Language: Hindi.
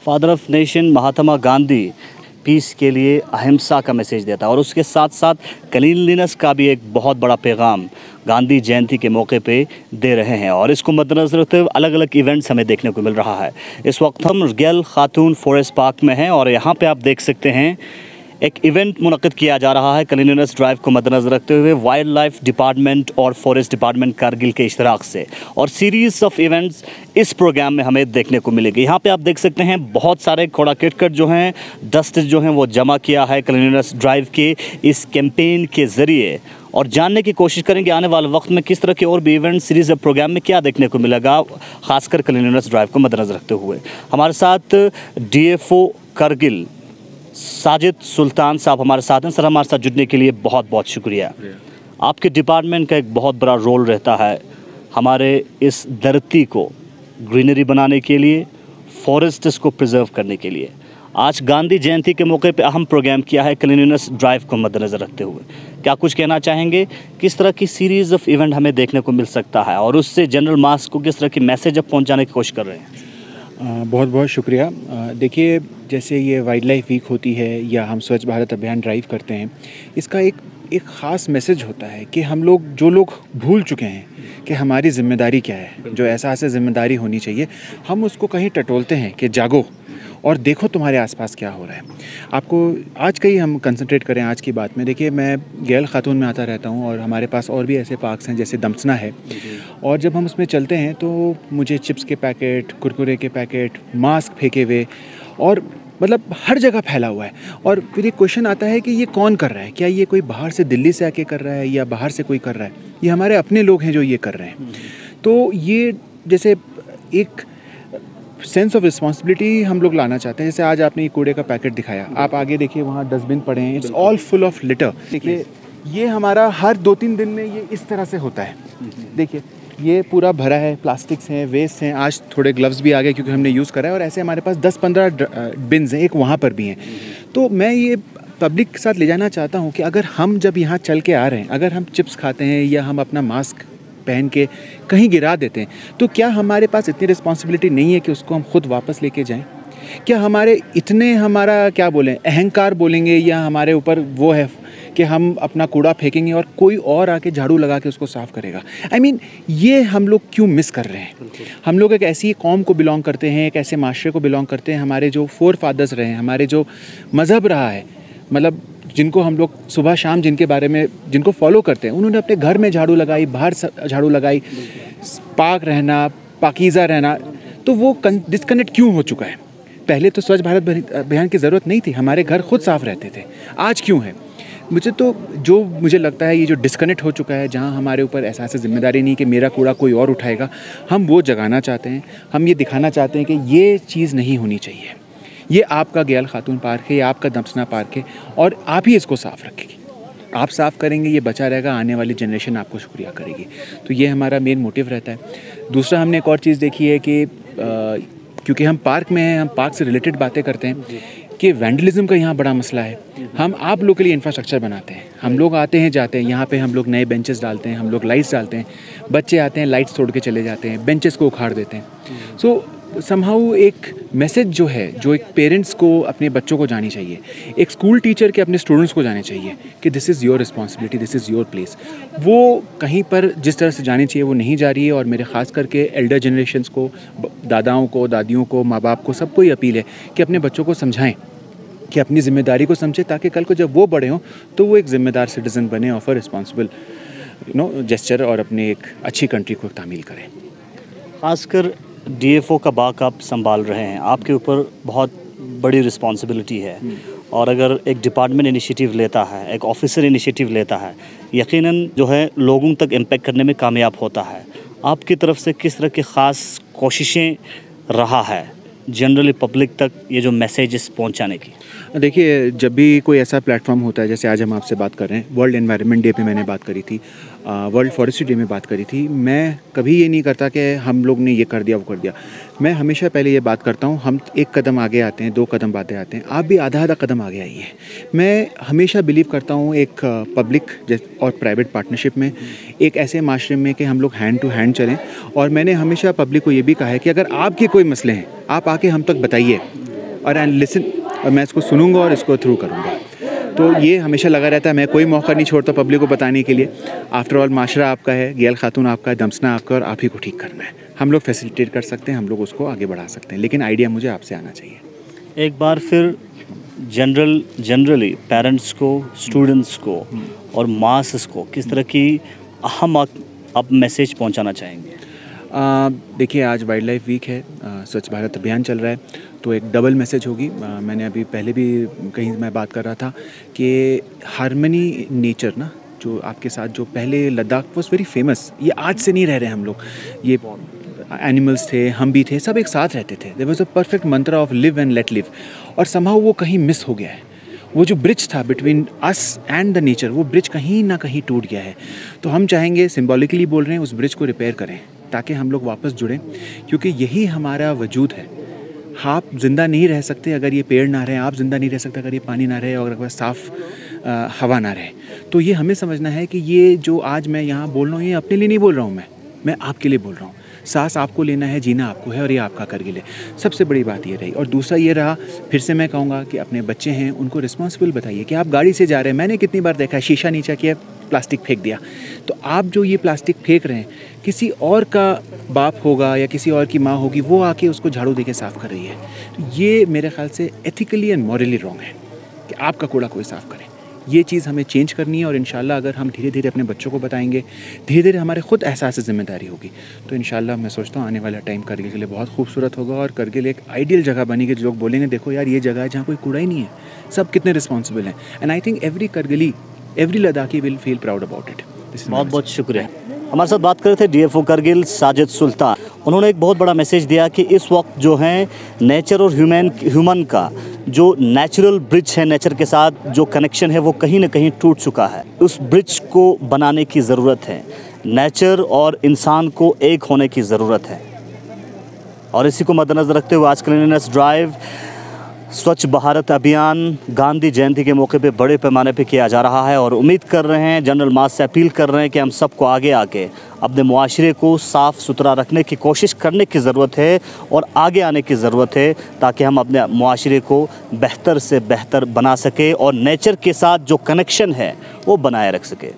Father of nation Mahatma Gandhi peace के लिए अहिंसा का मैसेज देता है और उसके साथ साथ क्लीनलीनेस का भी एक बहुत बड़ा पैगाम गांधी जयंती के मौके पे दे रहे हैं और इसको मद्देनजर रखते हुए अलग अलग इवेंट्स हमें देखने को मिल रहा है। इस वक्त हम गैल खातून फॉरेस्ट पार्क में हैं और यहाँ पे आप देख सकते हैं एक इवेंट मुनक़्क़िद किया जा रहा है क्लीनलीनेस ड्राइव को मद्देनजर रखते हुए वाइल्ड लाइफ डिपार्टमेंट और फॉरेस्ट डिपार्टमेंट कारगिल के इश्तराक से और सीरीज़ ऑफ इवेंट्स इस प्रोग्राम में हमें देखने को मिलेगी। यहाँ पे आप देख सकते हैं बहुत सारे कूड़ा करकट जो हैं, डस्ट जो हैं वो जमा किया है क्लीनलीनेस ड्राइव के इस कैंपेन के ज़रिए और जानने की कोशिश करेंगे आने वाले वक्त में किस तरह के और भी इवेंट सीरीज़ ऑफ प्रोग्राम में क्या देखने को मिलेगा, ख़ासकर क्लीनलीनेस ड्राइव को मद्देनजर रखते हुए। हमारे साथ DFO कारगिल साजिद सुल्तान साहब हमारे साथ हैं। सर, हमारे साथ जुड़ने के लिए बहुत बहुत शुक्रिया। आपके डिपार्टमेंट का एक बहुत बड़ा रोल रहता है हमारे इस धरती को ग्रीनरी बनाने के लिए, फॉरेस्ट्स को प्रिजर्व करने के लिए। आज गांधी जयंती के मौके पे अहम प्रोग्राम किया है क्लीनलीनेस ड्राइव को मद्देनजर रखते हुए। क्या कुछ कहना चाहेंगे, किस तरह की सीरीज़ ऑफ इवेंट हमें देखने को मिल सकता है और उससे जनरल मास को किस तरह की मैसेज अब पहुँचाने की कोशिश कर रहे हैं? बहुत बहुत शुक्रिया। देखिए, जैसे ये वाइल्ड लाइफ वीक होती है या हम स्वच्छ भारत अभियान ड्राइव करते हैं, इसका एक ख़ास मैसेज होता है कि हम लोग जो लोग भूल चुके हैं कि हमारी ज़िम्मेदारी क्या है, जो एहसास ज़िम्मेदारी होनी चाहिए, हम उसको कहीं टटोलते हैं कि जागो और देखो तुम्हारे आसपास क्या हो रहा है। आपको आज का ही हम कंसंट्रेट करें आज की बात में। देखिए, मैं गैल खातून में आता रहता हूँ और हमारे पास और भी ऐसे पार्क्स हैं जैसे दमसना है, और जब हम उसमें चलते हैं तो मुझे चिप्स के पैकेट, कुरकुरे के पैकेट, मास्क फेंके हुए और मतलब हर जगह फैला हुआ है। और फिर एक क्वेश्चन आता है कि ये कौन कर रहा है? क्या ये कोई बाहर से दिल्ली से आके कर रहा है या बाहर से कोई कर रहा है? ये हमारे अपने लोग हैं जो ये कर रहे हैं। तो ये जैसे एक सेंस ऑफ रिस्पॉन्सिबिलिटी हम लोग लाना चाहते हैं। जैसे आज आपने ये कूड़े का पैकेट दिखाया, आप आगे देखिए वहाँ डस्टबिन पड़े हैं, it's all full of litre. देखिए, ये हमारा हर 2-3 दिन में ये इस तरह से होता है। देखिए, ये पूरा भरा है, प्लास्टिक्स हैं, वेस्ट हैं। आज थोड़े ग्लव्स भी आ गए क्योंकि हमने यूज़ करा है और ऐसे हमारे पास 10-15 बिन्स हैं, एक वहाँ पर भी हैं। तो मैं ये पब्लिक के साथ ले जाना चाहता हूँ कि अगर हम जब यहाँ चल के आ रहे हैं, अगर हम चिप्स खाते हैं या हम अपना मास्क पहन के कहीं गिरा देते हैं, तो क्या हमारे पास इतनी रिस्पॉन्सिबिलिटी नहीं है कि उसको हम खुद वापस लेके जाएं? क्या हमारे इतने हमारा क्या बोलें, अहंकार बोलेंगे या हमारे ऊपर वो है कि हम अपना कूड़ा फेंकेंगे और कोई और आके झाड़ू लगा के उसको साफ़ करेगा? I mean, ये हम लोग क्यों मिस कर रहे हैं? हम लोग एक ऐसी कौम को बिलोंग करते हैं, एक ऐसे माशरे को बिलोंग करते हैं, हमारे जो फोर फादर्स रहे हैं, हमारे जो मज़हब रहा है, मतलब जिनको हम लोग सुबह शाम जिनके बारे में जिनको फॉलो करते हैं, उन्होंने अपने घर में झाड़ू लगाई, बाहर झाड़ू लगाई, पाक रहना, पाकीज़ा रहना, तो वो डिस्कनेक्ट क्यों हो चुका है? पहले तो स्वच्छ भारत अभियान की ज़रूरत नहीं थी, हमारे घर खुद साफ़ रहते थे। आज क्यों है? मुझे लगता है ये जो डिस्कनेक्ट हो चुका है, जहाँ हमारे ऊपर एहसास ज़िम्मेदारी नहीं कि मेरा कूड़ा कोई और उठाएगा, हम वो जगाना चाहते हैं। हम ये दिखाना चाहते हैं कि ये चीज़ नहीं होनी चाहिए। ये आपका गैल खातून पार्क है, ये आपका दमसना पार्क है और आप ही इसको साफ़ रखेंगे। आप साफ़ करेंगे, ये बचा रहेगा, आने वाली जनरेशन आपको शुक्रिया करेगी। तो ये हमारा मेन मोटिव रहता है। दूसरा, हमने एक और चीज़ देखी है कि क्योंकि हम पार्क में हैं, हम पार्क से रिलेटेड बातें करते हैं कि वैंडलिज्म का यहाँ बड़ा मसला है। हम आप लोग के लिए इंफ्रास्ट्रक्चर बनाते हैं, हम लोग आते हैं जाते हैं, यहाँ पे हम लोग नए बेंचेस डालते हैं, हम लोग लाइट्स डालते हैं, बच्चे आते हैं लाइट्स तोड़ के चले जाते हैं, बेंचेस को उखाड़ देते हैं। सो समहाउ एक मैसेज जो है, जो एक पेरेंट्स को अपने बच्चों को जानी चाहिए, एक स्कूल टीचर के अपने स्टूडेंट्स को जाने चाहिए कि this is your responsibility, this is your place. वो कहीं पर जिस तरह से जानी चाहिए वो नहीं जा रही है। और मेरे ख़ास करके एल्डर जनरेशन्स को, दादाओं को, दादियों को, माँ बाप को, सबको ये अपील है कि अपने बच्चों को समझाएं कि अपनी ज़िम्मेदारी को समझे, ताकि कल को जब वो बड़े हों तो वो एक ज़िम्मेदार सिटीज़न बने, ऑफ अ रिस्पॉन्सिबल जेस्चर और अपने एक अच्छी कंट्री को तामील करें। खासकर DFO का बाग आप संभाल रहे हैं, आपके ऊपर बहुत बड़ी रिस्पॉन्सिबिलिटी है और अगर एक डिपार्टमेंट इनिशिएटिव लेता है, एक ऑफिसर इनिशिएटिव लेता है, यकीनन जो है लोगों तक इम्पैक्ट करने में कामयाब होता है। आपकी तरफ से किस तरह की ख़ास कोशिशें रहा है जनरली पब्लिक तक ये जो मैसेजेस पहुंचाने की? देखिए, जब भी कोई ऐसा प्लेटफॉर्म होता है, जैसे आज हम आपसे बात कर रहे हैं, वर्ल्ड एनवायरनमेंट डे पे मैंने बात करी थी, वर्ल्ड फॉरेस्ट्री डे में बात करी थी, मैं कभी ये नहीं करता कि हम लोग ने ये कर दिया वो कर दिया। मैं हमेशा पहले ये बात करता हूँ, हम एक कदम आगे आते हैं, 2 कदम आगे आते हैं, आप भी आधा कदम आगे आइए। मैं हमेशा बिलीव करता हूँ एक पब्लिक और प्राइवेट पार्टनरशिप में, एक ऐसे माशरे में कि हम लोग हैंड टू हैंड चलें। और मैंने हमेशा पब्लिक को ये भी कहा है कि अगर आपके कोई मसले हैं, आप आके हम तक बताइए, और एंड लिसन, और मैं इसको सुनूंगा और इसको थ्रू करूंगा। तो ये हमेशा लगा रहता है, मैं कोई मौका नहीं छोड़ता पब्लिक को बताने के लिए। आफ्टर ऑल माशरा आपका है, गेल खातून आपका है, दमसना आपका, और आप ही को ठीक करना है। हम लोग फैसिलिटेट कर सकते हैं, हम लोग उसको आगे बढ़ा सकते हैं, लेकिन आइडिया मुझे आपसे आना चाहिए। एक बार फिर जनरली पेरेंट्स को, स्टूडेंट्स को और मासेस को किस तरह की अहम आप मैसेज पहुंचाना चाहेंगे? देखिए, आज वाइल्ड लाइफ वीक है, स्वच्छ भारत अभियान चल रहा है, तो एक डबल मैसेज होगी। मैंने अभी पहले भी कहीं मैं बात कर रहा था कि हार्मनी नेचर ना, जो आपके साथ जो पहले लद्दाख वॉज वेरी फेमस, ये आज से नहीं रह रहे हम लोग। ये एनिमल्स थे, हम भी थे, सब एक साथ रहते थे। देयर वाज अ परफेक्ट मंत्र of live and let live, और समहाउ वो कहीं मिस हो गया है। वो जो ब्रिज था between us and the nature, वो ब्रिज कहीं ना कहीं टूट गया है। तो हम चाहेंगे, सिम्बॉलिकली बोल रहे हैं, उस ब्रिज को रिपेयर करें ताकि हम लोग वापस जुड़ें, क्योंकि यही हमारा वजूद है। आप ज़िंदा नहीं रह सकते अगर ये पेड़ ना रहे, आप ज़िंदा नहीं रह सकते अगर ये पानी ना रहे, और अगर साफ़ हवा ना रहे। तो ये हमें समझना है कि ये जो आज मैं यहाँ बोल रहा हूँ, ये अपने लिए नहीं बोल रहा हूँ, मैं आपके लिए बोल रहा हूँ। सांस आपको लेना है, जीना आपको है, और ये आपका करगिल है। सबसे बड़ी बात ये रही। और दूसरा ये रहा, फिर से मैं कहूँगा कि अपने बच्चे हैं, उनको रिस्पॉन्सिबल बताइए कि आप गाड़ी से जा रहे हैं। मैंने कितनी बार देखा है, शीशा नीचा किया, प्लास्टिक फेंक दिया। तो आप जो ये प्लास्टिक फेंक रहे हैं, किसी और का बाप होगा या किसी और की माँ होगी, वो आके उसको झाड़ू दे के साफ़ कर रही है। तो ये मेरे ख्याल से एथिकली एंड मॉरली रॉन्ग है कि आपका कूड़ा कोई साफ़ करे। ये चीज़ हमें चेंज करनी है, और इंशाल्लाह अगर हम धीरे धीरे अपने बच्चों को बताएंगे, धीरे धीरे हमारे खुद एहसास जिम्मेदारी होगी, तो इंशाल्लाह मैं सोचता हूँ आने वाला टाइम करगिल के लिए बहुत खूबसूरत होगा। और करगिल एक आइडियल जगह बनेगी। लोग बोलेंगे, देखो यार, ये जगह है जहाँ कोई कूड़ा ही नहीं है, सब कितने रिस्पॉन्सिबल हैं। And I think every Kargili, every Ladakhi will feel proud about it. बहुत बहुत शुक्रिया। हमारे साथ बात कर रहे थे डीएफओ करगिल साजिद सुल्तान। उन्होंने एक बहुत बड़ा मैसेज दिया कि इस वक्त जो है नेचर और ह्यूमन का जो नेचुरल ब्रिज है, नेचर के साथ जो कनेक्शन है, वो कहीं ना कहीं टूट चुका है। उस ब्रिज को बनाने की ज़रूरत है। नेचर और इंसान को एक होने की ज़रूरत है। और इसी को मद्देनज़र रखते हुए आज क्लीनलीनेस ड्राइव, स्वच्छ भारत अभियान गांधी जयंती के मौके पे बड़े पैमाने पे किया जा रहा है। और उम्मीद कर रहे हैं, जनरल मास से अपील कर रहे हैं कि हम सबको आगे आके अपने मुआशरे को साफ़ सुथरा रखने की कोशिश करने की ज़रूरत है और आगे आने की ज़रूरत है, ताकि हम अपने मुआशरे को बेहतर से बेहतर बना सके और नेचर के साथ जो कनेक्शन है वो बनाए रख सके।